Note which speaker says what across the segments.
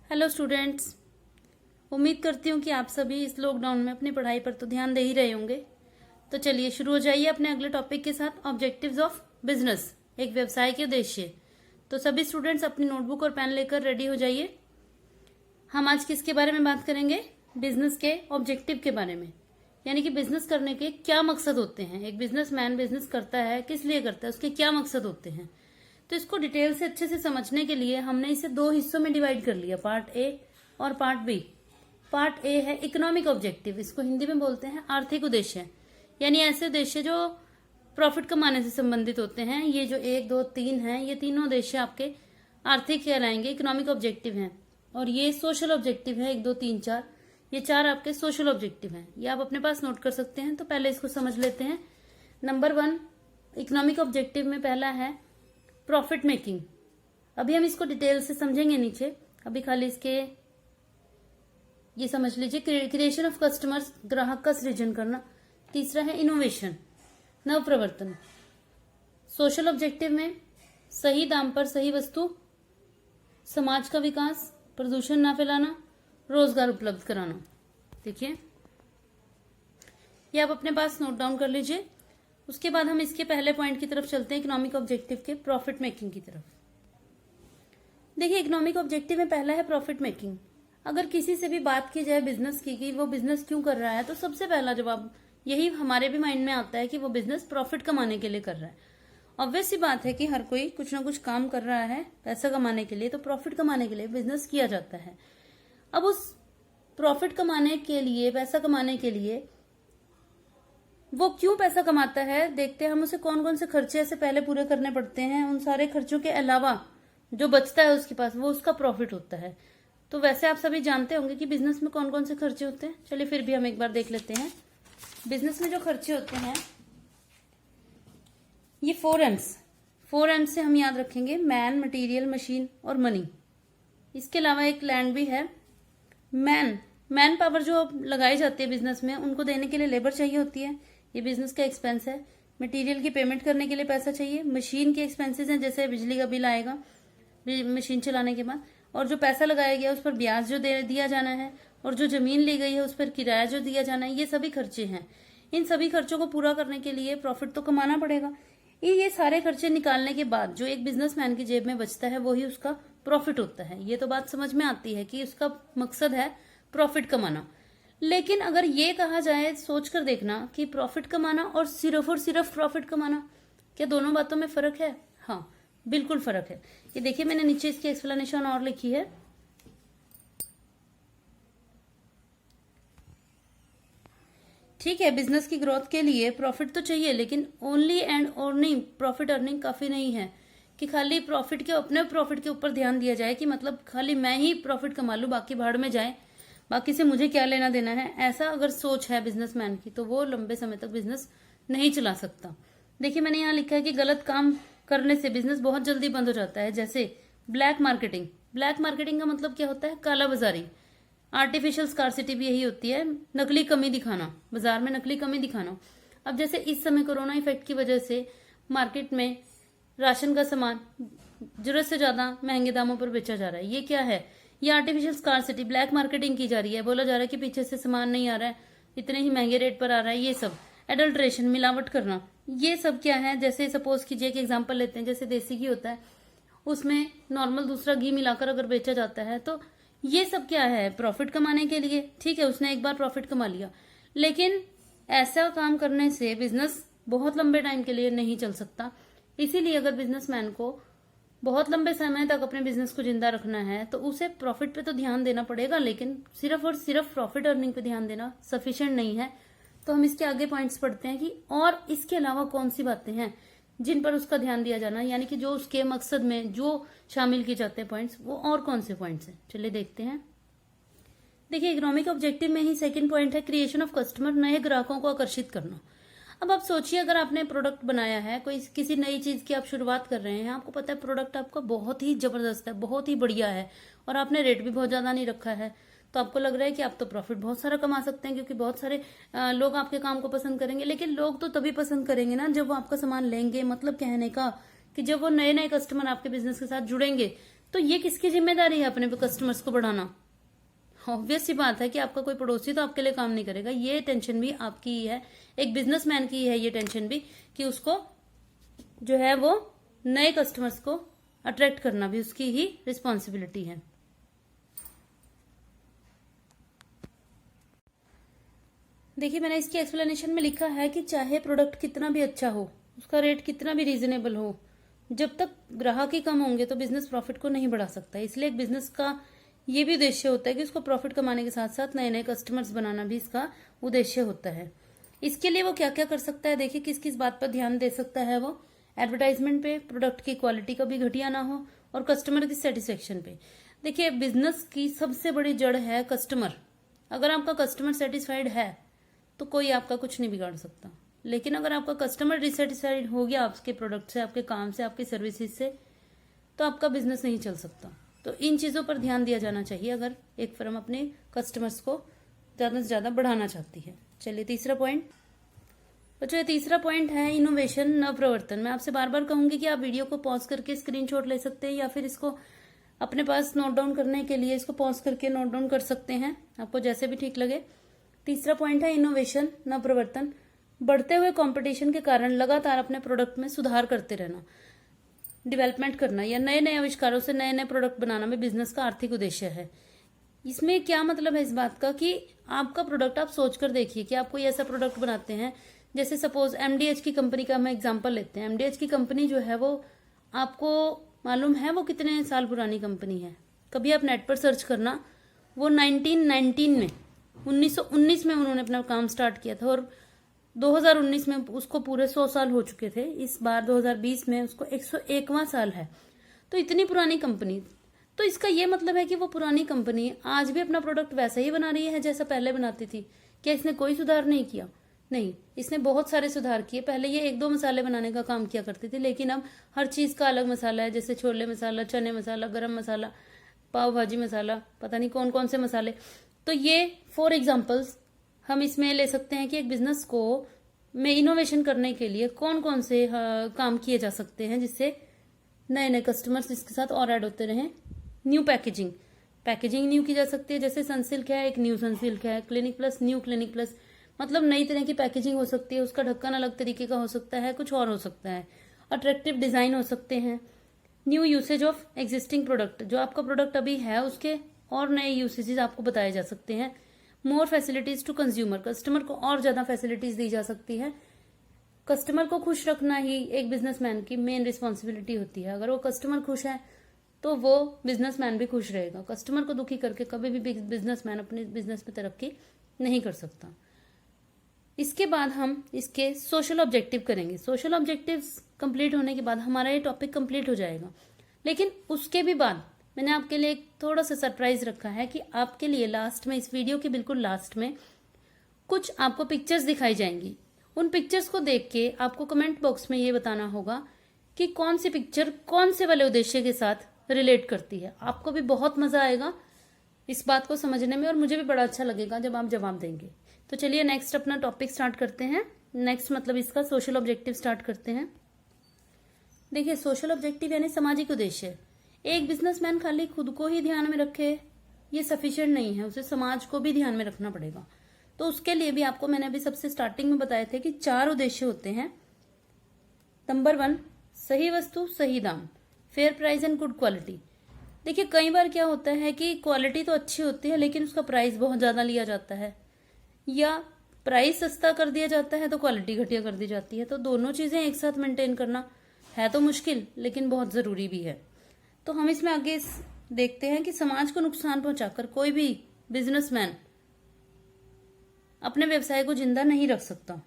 Speaker 1: Hello students. उम्मीद करती हूँ कि आप सभी इस लॉकडाउन में अपनी पढ़ाई पर तो ध्यान दे ही रहे होंगे। तो चलिए शुरू हो जाइए अपने अगले टॉपिक के साथ, ऑब्जेक्टिव्स ऑफ बिजनेस, एक व्यवसाय के उद्देश्य। तो सभी स्टूडेंट्स अपनी नोटबुक और पेन लेकर रेडी हो जाइए। हम आज किसके बारे में बात करेंगे? बिजनेस के ऑब्जेक्टिव के बारे में, यानी कि बिजनेस करने के क्या मकसद होते हैं। एक बिजनेसमैन बिजनेस करता है किस लिए करता है, उसके क्या मकसद होते हैं। तो इसको डिटेल से अच्छे से समझने के लिए हमने इसे दो हिस्सों में डिवाइड कर लिया, पार्ट ए और पार्ट बी। पार्ट ए है इकोनॉमिक ऑब्जेक्टिव, इसको हिंदी में बोलते हैं आर्थिक उद्देश्य, यानी ऐसे उद्देश्य जो प्रॉफिट कमाने से संबंधित होते हैं। ये जो 1, 2, 3 हैं, ये तीनों उद्देश्य आपके आर्थिक कहलाएंगे, इकोनॉमिक ऑब्जेक्टिव हैं। और ये सोशल ऑब्जेक्टिव है, 1, 2, 3, 4, ये 4 आपके सोशल ऑब्जेक्टिव हैं। ये आप अपने पास नोट कर सकते हैं। तो पहले इसको समझ लेते हैं। नंबर 1 इकोनॉमिक ऑब्जेक्टिव में पहला है प्रॉफिट मेकिंग। अभी हम इसको डिटेल से समझेंगे नीचे, अभी खाली इसके ये समझ लीजिए। क्रिएशन ऑफ कस्टमर्स, ग्राहक का सृजन करना। तीसरा है इनोवेशन, नव प्रवर्तन। सोशल ऑब्जेक्टिव में सही दाम पर सही वस्तु, समाज का विकास, प्रदूषण ना फैलाना, रोजगार उपलब्ध कराना। देखिए ये आप अपने पास नोट डाउन कर लीजिए। उसके बाद हम इसके पहले पॉइंट की तरफ चलते हैं, इकोनॉमिक ऑब्जेक्टिव के प्रॉफिट मेकिंग की तरफ। देखिए इकोनॉमिक ऑब्जेक्टिव में पहला है प्रॉफिट मेकिंग। अगर किसी से भी बात की जाए बिजनेस की कि वो बिजनेस क्यों कर रहा है, तो सबसे पहला जवाब यही हमारे भी माइंड में आता है कि वो बिजनेस प्रॉफिट कमाने के लिए कर रहा है। ऑब्वियस सी बात है कि हर कोई कुछ ना कुछ काम कर रहा है पैसा कमाने के लिए, तो प्रॉफिट कमाने के लिए बिजनेस किया जाता है। अब उस प्रॉफिट कमाने के लिए, पैसा कमाने के लिए वो क्यों पैसा कमाता है, देखते हैं हम। उसे कौन कौन से खर्चे ऐसे पहले पूरे करने पड़ते हैं, उन सारे खर्चों के अलावा जो बचता है उसके पास, वो उसका प्रॉफिट होता है। तो वैसे आप सभी जानते होंगे कि बिजनेस में कौन कौन से खर्चे होते हैं। चलिए फिर भी हम एक बार देख लेते हैं। बिजनेस में जो खर्चे होते हैं ये 4 एम्स से हम याद रखेंगे, मैन, मटीरियल, मशीन और मनी। इसके अलावा एक लैंड भी है। मैन पावर जो लगाई जाती है बिजनेस में, उनको देने के लिए लेबर चाहिए होती है, ये बिजनेस का एक्सपेंस है। मटेरियल की पेमेंट करने के लिए पैसा चाहिए। मशीन के एक्सपेंसेस हैं, जैसे बिजली का बिल आएगा मशीन चलाने के बाद, और जो पैसा लगाया गया उस पर ब्याज जो दिया जाना है, और जो जमीन ली गई है उस पर किराया जो दिया जाना है, ये सभी खर्चे हैं। इन सभी खर्चों को पूरा करने के लिए प्रॉफिट तो कमाना पड़ेगा। ये सारे खर्चे निकालने के बाद जो एक बिजनेसमैन की जेब में बचता है वही उसका प्रॉफिट होता है। ये तो बात समझ में आती है कि उसका मकसद है प्रॉफिट कमाना। लेकिन अगर ये कहा जाए, सोच कर देखना कि प्रॉफिट कमाना और सिर्फ प्रॉफिट कमाना, क्या दोनों बातों में फर्क है? हाँ, बिल्कुल फर्क है। ये देखिए मैंने नीचे इसकी एक्सप्लेनेशन और लिखी है। ठीक है, बिजनेस की ग्रोथ के लिए प्रॉफिट तो चाहिए, लेकिन only and earning, profit earning काफी नहीं है कि खाली प्रॉफिट के, अपने प्रॉफिट के ऊपर ध्यान दिया जाए कि मतलब खाली मैं ही प्रॉफिट कमा लूं, बाकी भाड़ में जाए, बाकी से मुझे क्या लेना देना है। ऐसा अगर सोच है बिजनेसमैन की, तो वो लंबे समय तक बिजनेस नहीं चला सकता। देखिए मैंने यहाँ लिखा है कि गलत काम करने से बिजनेस बहुत जल्दी बंद हो जाता है, जैसे ब्लैक मार्केटिंग। ब्लैक मार्केटिंग का मतलब क्या होता है? काला बाजारी। आर्टिफिशियल स्कार्सिटी भी यही होती है, नकली कमी दिखाना, बाजार में नकली कमी दिखाना। अब जैसे इस समय कोरोना इफेक्ट की वजह से मार्केट में राशन का सामान जरूरत से ज्यादा महंगे दामों पर बेचा जा रहा है। ये क्या है? ये आर्टिफिशियल स्कार्सिटी, ब्लैक मार्केटिंग की जा रही है। बोला जा रहा है कि पीछे से सामान नहीं आ रहा है, इतने ही महंगे रेट पर आ रहा है। ये सब एडल्ट्रेशन, मिलावट करना, ये सब क्या है? जैसे सपोज कीजिए एक एग्जांपल लेते हैं, जैसे देसी घी होता है, उसमें नॉर्मल दूसरा घी मिलाकर अगर बेचा जाता है, तो ये सब क्या है? प्रॉफिट कमाने के लिए। ठीक है, उसने एक बार प्रॉफिट कमा लिया, लेकिन ऐसा काम करने से बिजनेस बहुत लंबे टाइम के लिए नहीं चल सकता। इसीलिए अगर बिजनेसमैन को बहुत लंबे समय तक अपने बिजनेस को जिंदा रखना है, तो उसे प्रॉफिट पे तो ध्यान देना पड़ेगा, लेकिन सिर्फ और सिर्फ प्रॉफिट अर्निंग पे ध्यान देना सफिशिएंट नहीं है। तो हम इसके आगे पॉइंट्स पढ़ते हैं कि और इसके अलावा कौन सी बातें हैं जिन पर उसका ध्यान दिया जाना, यानी कि जो उसके मकसद में जो शामिल किए जाते हैं पॉइंट्स, वो और कौन से पॉइंट्स हैं। चलिए देखते हैं। देखिए इकोनॉमिक ऑब्जेक्टिव में ही सेकंड पॉइंट है क्रिएशन ऑफ कस्टमर, नए ग्राहकों को आकर्षित करना। अब आप सोचिए, अगर आपने प्रोडक्ट बनाया है, कोई किसी नई चीज की आप शुरुआत कर रहे हैं, आपको पता है प्रोडक्ट आपका बहुत ही जबरदस्त है, बहुत ही बढ़िया है, और आपने रेट भी बहुत ज्यादा नहीं रखा है, तो आपको लग रहा है कि आप तो प्रॉफिट बहुत सारा कमा सकते हैं, क्योंकि बहुत सारे लोग आपके काम को पसंद करेंगे। लेकिन लोग तो तभी पसंद करेंगे ना जब वो आपका सामान लेंगे। मतलब कहने का कि जब वो नए नए कस्टमर आपके बिजनेस के साथ जुड़ेंगे, तो ये किसकी जिम्मेदारी है अपने कस्टमर्स को बढ़ाना? ऑब्वियस सी बात है कि आपका कोई पड़ोसी तो आपके लिए काम नहीं करेगा। ये टेंशन भी आपकी ही है, एक बिजनेसमैन की है ये टेंशन भी, कि उसको जो है वो नए कस्टमर्स को अट्रैक्ट करना भी उसकी ही रिस्पॉन्सिबिलिटी है। देखिए, मैंने इसकी एक्सप्लेनेशन में लिखा है कि चाहे प्रोडक्ट कितना भी अच्छा हो, उसका रेट कितना भी रीजनेबल हो, जब तक ग्राहक ही कम होंगे तो बिजनेस प्रॉफिट को नहीं बढ़ा सकता। इसलिए एक बिजनेस का ये भी उद्देश्य होता है कि उसको प्रॉफिट कमाने के साथ साथ नए नए कस्टमर्स बनाना भी इसका उद्देश्य होता है। इसके लिए वो क्या क्या कर सकता है, देखिए किस किस बात पर ध्यान दे सकता है वो। एडवर्टाइजमेंट पे, प्रोडक्ट की क्वालिटी कभी घटिया ना हो, और कस्टमर की सेटिस्फेक्शन पे। देखिए, बिजनेस की सबसे बड़ी जड़ है कस्टमर। अगर आपका कस्टमर सेटिस्फाइड है तो कोई आपका कुछ नहीं बिगाड़ सकता। लेकिन अगर आपका कस्टमर डिससेटिस्फाइड हो गया आपके प्रोडक्ट से, आपके काम से, आपकी सर्विसेज से, तो आपका बिजनेस नहीं चल सकता। तो इन चीजों पर ध्यान दिया जाना चाहिए अगर एक फर्म अपने कस्टमर्स को ज्यादा से ज्यादा बढ़ाना चाहती है। चलिए तीसरा पॉइंट। बच्चों, ये तीसरा पॉइंट है इनोवेशन नवप्रवर्तन। मैं आपसे बार बार कहूंगी कि आप वीडियो को पॉज करके स्क्रीनशॉट ले सकते हैं, या फिर इसको अपने पास नोट डाउन करने के लिए इसको पॉज करके नोट डाउन कर सकते हैं, आपको जैसे भी ठीक लगे। तीसरा पॉइंट है इनोवेशन नवप्रवर्तन। बढ़ते हुए कंपटीशन के कारण लगातार अपने प्रोडक्ट में सुधार करते रहना, डेवलपमेंट करना, या नए नए आविष्कारों से नए नए प्रोडक्ट बनाना में बिजनेस का आर्थिक उद्देश्य है। इसमें क्या मतलब है इस बात का कि आपका प्रोडक्ट आप सोचकर देखिए कि आप कोई ऐसा प्रोडक्ट बनाते हैं, जैसे सपोज एमडीएच की कंपनी का हम एग्जांपल लेते हैं। एमडीएच की कंपनी जो है वो आपको मालूम है वो कितने साल पुरानी कंपनी है? कभी आप नेट पर सर्च करना, वो 1919 में 1919 में उन्होंने अपना काम स्टार्ट किया था, और 2019 में उसको पूरे 100 साल हो चुके थे। इस बार 2020 में उसको 101वां साल है। तो इतनी पुरानी कंपनी, तो इसका ये मतलब है कि वो पुरानी कंपनी आज भी अपना प्रोडक्ट वैसा ही बना रही है जैसा पहले बनाती थी। क्या इसने कोई सुधार नहीं किया? नहीं, इसने बहुत सारे सुधार किए। पहले ये 1-2 मसाले बनाने का काम किया करती थी, लेकिन अब हर चीज का अलग मसाला है, जैसे छोले मसाला, चने मसाला, गरम मसाला, पाव भाजी मसाला, पता नहीं कौन कौन से मसाले। तो ये 4 एग्जाम्पल्स हम इसमें ले सकते हैं कि एक बिजनेस को में इनोवेशन करने के लिए कौन कौन से काम किए जा सकते हैं, जिससे नए नए कस्टमर्स इसके साथ और ऐड होते रहें। न्यू पैकेजिंग, पैकेजिंग न्यू की जा सकती है, जैसे सनसिल्क है, एक न्यू सनसिल्क है, clinic plus new clinic plus, मतलब नई तरह की पैकेजिंग हो सकती है। उसका ढक्कन अलग तरीके का हो सकता है, कुछ और हो सकता है। अट्रैक्टिव डिजाइन हो सकते हैं। New usage of existing product, जो आपका प्रोडक्ट अभी है उसके और नए यूसेजेस आपको बताए जा सकते हैं। More facilities to consumer, customer को और ज्यादा फैसिलिटीज दी जा सकती है। कस्टमर को खुश रखना ही एक बिजनेसमैन की मेन रिस्पॉन्सिबिलिटी होती है। अगर वो कस्टमर खुश है तो वो बिजनेसमैन भी खुश रहेगा। कस्टमर को दुखी करके कभी भी बिजनेसमैन अपने बिजनेस में तरक्की नहीं कर सकता। इसके बाद हम इसके सोशल ऑब्जेक्टिव करेंगे। सोशल ऑब्जेक्टिव्स कंप्लीट होने के बाद हमारा ये टॉपिक कंप्लीट हो जाएगा। लेकिन उसके भी बाद मैंने आपके लिए एक थोड़ा सा सरप्राइज रखा है कि आपके लिए लास्ट में, इस वीडियो के बिल्कुल लास्ट में, कुछ आपको पिक्चर्स दिखाई जाएंगी। उन पिक्चर्स को देख के आपको कमेंट बॉक्स में ये बताना होगा कि कौन सी पिक्चर कौन से वाले उद्देश्य के साथ रिलेट करती है। आपको भी बहुत मजा आएगा इस बात को समझने में, और मुझे भी बड़ा अच्छा लगेगा जब आप जवाब देंगे। तो चलिए नेक्स्ट अपना टॉपिक स्टार्ट करते हैं। नेक्स्ट मतलब इसका सोशल ऑब्जेक्टिव स्टार्ट करते हैं। देखिए, सोशल ऑब्जेक्टिव यानी सामाजिक उद्देश्य। एक बिजनेसमैन खाली खुद को ही ध्यान में रखे ये सफिशिएंट नहीं है, उसे समाज को भी ध्यान में रखना पड़ेगा। तो उसके लिए भी आपको मैंने अभी सबसे स्टार्टिंग में बताए थे कि 4 उद्देश्य होते हैं। नंबर 1, सही वस्तु सही दाम, fair price and good quality. देखिए, कई बार क्या होता है कि क्वालिटी तो अच्छी होती है लेकिन उसका प्राइस बहुत ज्यादा लिया जाता है, या प्राइस सस्ता कर दिया जाता है तो क्वालिटी घटिया कर दी जाती है। तो दोनों चीजें एक साथ मेंटेन करना है तो मुश्किल, लेकिन बहुत जरूरी भी है। तो हम इसमें आगे देखते हैं कि समाज को नुकसान पहुंचाकर कोई भी बिजनेसमैन अपने व्यवसाय को जिंदा नहीं रख सकता।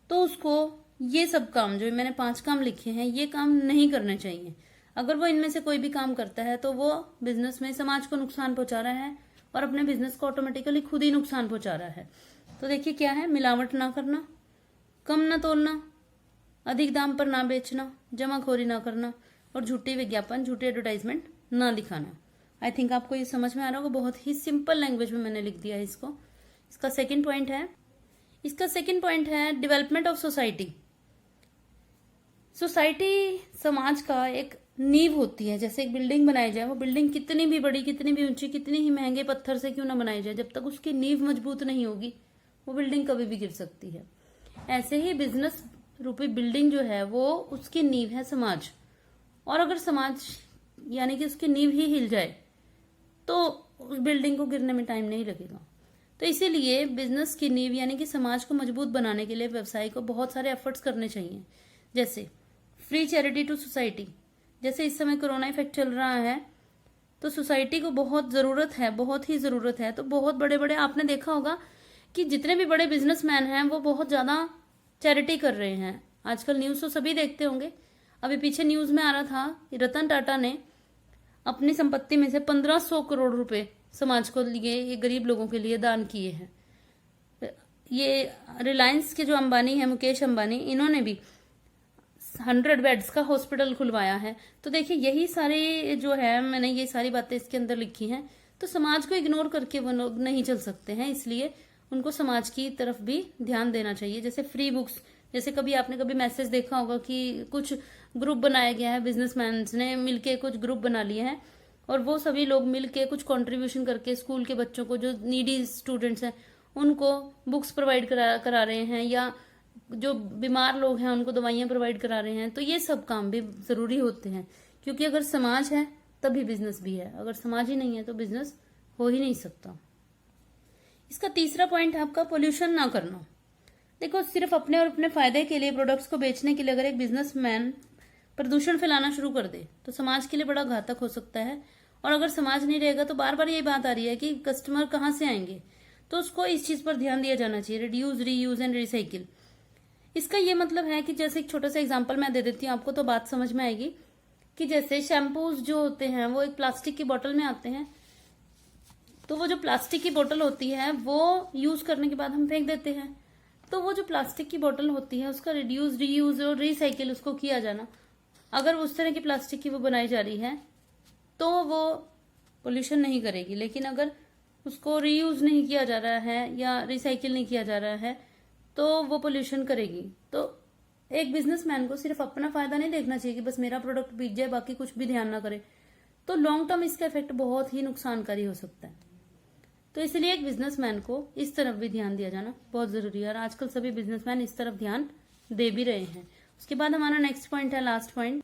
Speaker 1: तो उसको ये सब काम, जो मैंने 5 काम लिखे हैं, ये काम नहीं करने चाहिए। अगर वो इनमें से कोई भी काम करता है तो वो बिजनेस में समाज को नुकसान पहुंचा रहा है और अपने बिजनेस को ऑटोमेटिकली खुद ही नुकसान पहुंचा रहा है। तो देखिए क्या है, मिलावट ना करना, कम ना तोलना, अधिक दाम पर ना बेचना, जमाखोरी ना करना, और झूठी विज्ञापन, झूठी एडवर्टाइजमेंट ना दिखाना। आई थिंक आपको ये समझ में आ रहा होगा, बहुत ही सिंपल लैंग्वेज में मैंने लिख दिया है इसको। इसका सेकंड पॉइंट है डेवलपमेंट ऑफ सोसाइटी। सोसाइटी समाज का एक नींव होती है, जैसे एक बिल्डिंग बनाई जाए, वो बिल्डिंग कितनी भी बड़ी, कितनी भी ऊंची, कितनी ही महंगे पत्थर से क्यों ना बनाई जाए, जब तक उसकी नींव मजबूत नहीं होगी वो बिल्डिंग कभी भी गिर सकती है। ऐसे ही बिजनेस रूपी बिल्डिंग जो है वो उसकी नींव है समाज, और अगर समाज यानी कि उसकी नींव ही हिल जाए तो उस बिल्डिंग को गिरने में टाइम नहीं लगेगा। तो इसीलिए बिजनेस की नींव यानी कि समाज को मजबूत बनाने के लिए व्यवसाय को बहुत सारे एफर्ट्स करने चाहिए, जैसे फ्री चैरिटी टू सोसाइटी। जैसे इस समय कोरोना इफेक्ट चल रहा है तो सोसाइटी को बहुत जरूरत है, बहुत ही जरूरत है। तो बहुत बड़े बड़े आपने देखा होगा कि जितने भी बड़े बिजनेसमैन हैं वो बहुत ज्यादा चैरिटी कर रहे हैं। आजकल न्यूज तो सभी देखते होंगे। अभी पीछे न्यूज में आ रहा था कि रतन टाटा ने अपनी संपत्ति में से 1500 करोड़ रुपए समाज को लिए, ये गरीब लोगों के लिए दान किए हैं। ये रिलायंस के जो अंबानी है, मुकेश अंबानी, इन्होंने भी 100 बेड्स का हॉस्पिटल खुलवाया है। तो देखिए यही सारे जो है, मैंने ये सारी बातें इसके अंदर लिखी हैं। तो समाज को इग्नोर करके वो लोग नहीं चल सकते हैं, इसलिए उनको समाज की तरफ भी ध्यान देना चाहिए। जैसे फ्री बुक्स, जैसे कभी आपने कभी मैसेज देखा होगा कि कुछ ग्रुप बनाया गया है, बिजनेसमैन ने मिलके कुछ ग्रुप बना लिए हैं और वो सभी लोग मिलके कुछ कंट्रीब्यूशन करके स्कूल के बच्चों को, जो नीडी स्टूडेंट्स हैं उनको बुक्स प्रोवाइड करा रहे हैं, या जो बीमार लोग हैं उनको दवाइयां प्रोवाइड करा रहे हैं। तो ये सब काम भी जरूरी होते हैं, क्योंकि अगर समाज है तभी बिजनेस भी है, अगर समाज ही नहीं है तो बिजनेस हो ही नहीं सकता। इसका तीसरा पॉइंट है आपका पोल्यूशन ना करना। देखो, सिर्फ अपने और अपने फायदे के लिए, प्रोडक्ट्स को बेचने के लिए अगर एक बिजनेसमैन प्रदूषण फैलाना शुरू कर दे तो समाज के लिए बड़ा घातक हो सकता है। और अगर समाज नहीं रहेगा तो बार बार ये बात आ रही है कि कस्टमर कहाँ से आएंगे, तो उसको इस चीज पर ध्यान दिया जाना चाहिए, रिड्यूस, रीयूज एंड रिसाइकिल। इसका ये मतलब है कि जैसे एक छोटा सा एग्जांपल मैं दे देती हूँ आपको तो बात समझ में आएगी, कि जैसे शैम्पूज जो होते हैं वो एक प्लास्टिक की बोतल में आते हैं, तो वो जो प्लास्टिक की बोतल होती है वो यूज करने के बाद हम फेंक देते हैं। तो वो जो प्लास्टिक की बोतल होती है उसका रिड्यूस, रीयूज और रिसाइकिल उसको किया जाना, अगर उस तरह की प्लास्टिक की वो बनाई जा रही है तो वो पोल्यूशन नहीं करेगी। लेकिन अगर उसको रीयूज नहीं किया जा रहा है या रिसाइकिल नहीं किया जा रहा है तो वो पोल्यूशन करेगी। तो एक बिजनेसमैन को सिर्फ अपना फायदा नहीं देखना चाहिए कि बस मेरा प्रोडक्ट बिक जाए, बाकी कुछ भी ध्यान ना करे, तो लॉन्ग टर्म इसका इफेक्ट बहुत ही नुकसानकारी हो सकता है। तो इसलिए एक बिजनेसमैन को इस तरफ भी ध्यान दिया जाना बहुत जरूरी है, और आजकल सभी बिजनेसमैन इस तरफ ध्यान दे भी रहे हैं। उसके बाद हमारा नेक्स्ट पॉइंट है, लास्ट पॉइंट,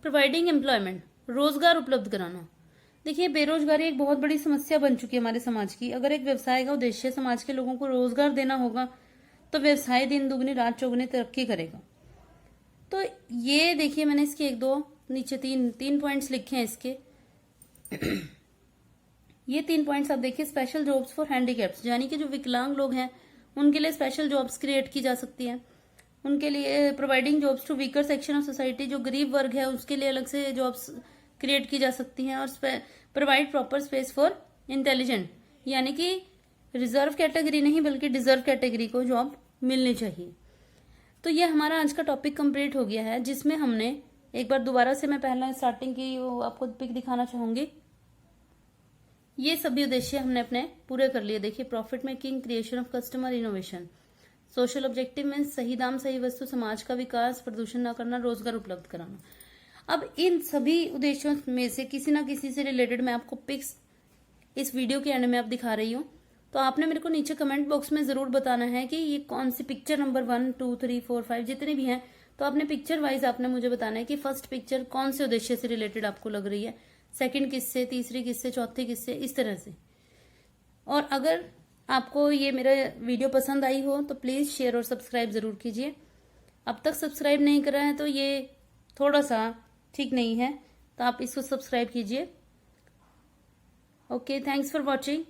Speaker 1: प्रोवाइडिंग एम्प्लॉयमेंट, रोजगार उपलब्ध कराना। देखिए, बेरोजगारी एक बहुत बड़ी समस्या बन चुकी है हमारे समाज की। अगर एक व्यवसाय का उद्देश्य समाज के लोगों को रोजगार देना होगा तो व्यवसाय दिन दुगनी रात चौगुनी तरक्की करेगा। तो ये देखिए, मैंने इसके एक दो नीचे तीन पॉइंट्स लिखे हैं इसके। ये 3 पॉइंट्स आप देखिए, स्पेशल जॉब्स फॉर हैंडीकैप्स, यानी कि जो विकलांग लोग हैं उनके लिए स्पेशल जॉब्स क्रिएट की जा सकती है। उनके लिए providing jobs to weaker section of society, जो गरीब वर्ग है उसके लिए अलग से जॉब्स क्रिएट की जा सकती हैं। और provide proper space for intelligent, यानी कि रिजर्व कैटेगरी नहीं बल्कि डिजर्व कैटेगरी को जॉब मिलनी चाहिए। तो ये हमारा आज का टॉपिक कंप्लीट हो गया है, जिसमें हमने एक बार दोबारा से, मैं पहला स्टार्टिंग की वो आपको पिक दिखाना चाहूंगी। ये सभी उद्देश्य हमने अपने पूरे कर लिए। देखिए, profit making, creation of customer, innovation, social objective में सही दाम सही वस्तु, समाज का विकास, प्रदूषण न करना, रोजगार उपलब्ध कराना। अब इन सभी उद्देश्यों में से किसी ना किसी से रिलेटेड मैं आपको पिक्स इस वीडियो के एंड में आप दिखा रही हूँ। तो आपने मेरे को नीचे कमेंट बॉक्स में जरूर बताना है कि ये कौन सी पिक्चर नंबर 1, 2, 3, 4, 5 जितने भी हैं, तो आपने पिक्चर वाइज आपने मुझे बताना है कि फर्स्ट पिक्चर कौन से उद्देश्य से रिलेटेड आपको लग रही है, सेकंड किससे, तीसरी किससे, चौथी किससे, इस तरह से। और अगर आपको ये मेरा वीडियो पसंद आई हो तो प्लीज शेयर और सब्सक्राइब जरूर कीजिए। अब तक सब्सक्राइब नहीं करा है तो ये थोड़ा सा ठीक नहीं है, तो आप इसको सब्सक्राइब कीजिए। Okay, thanks for watching.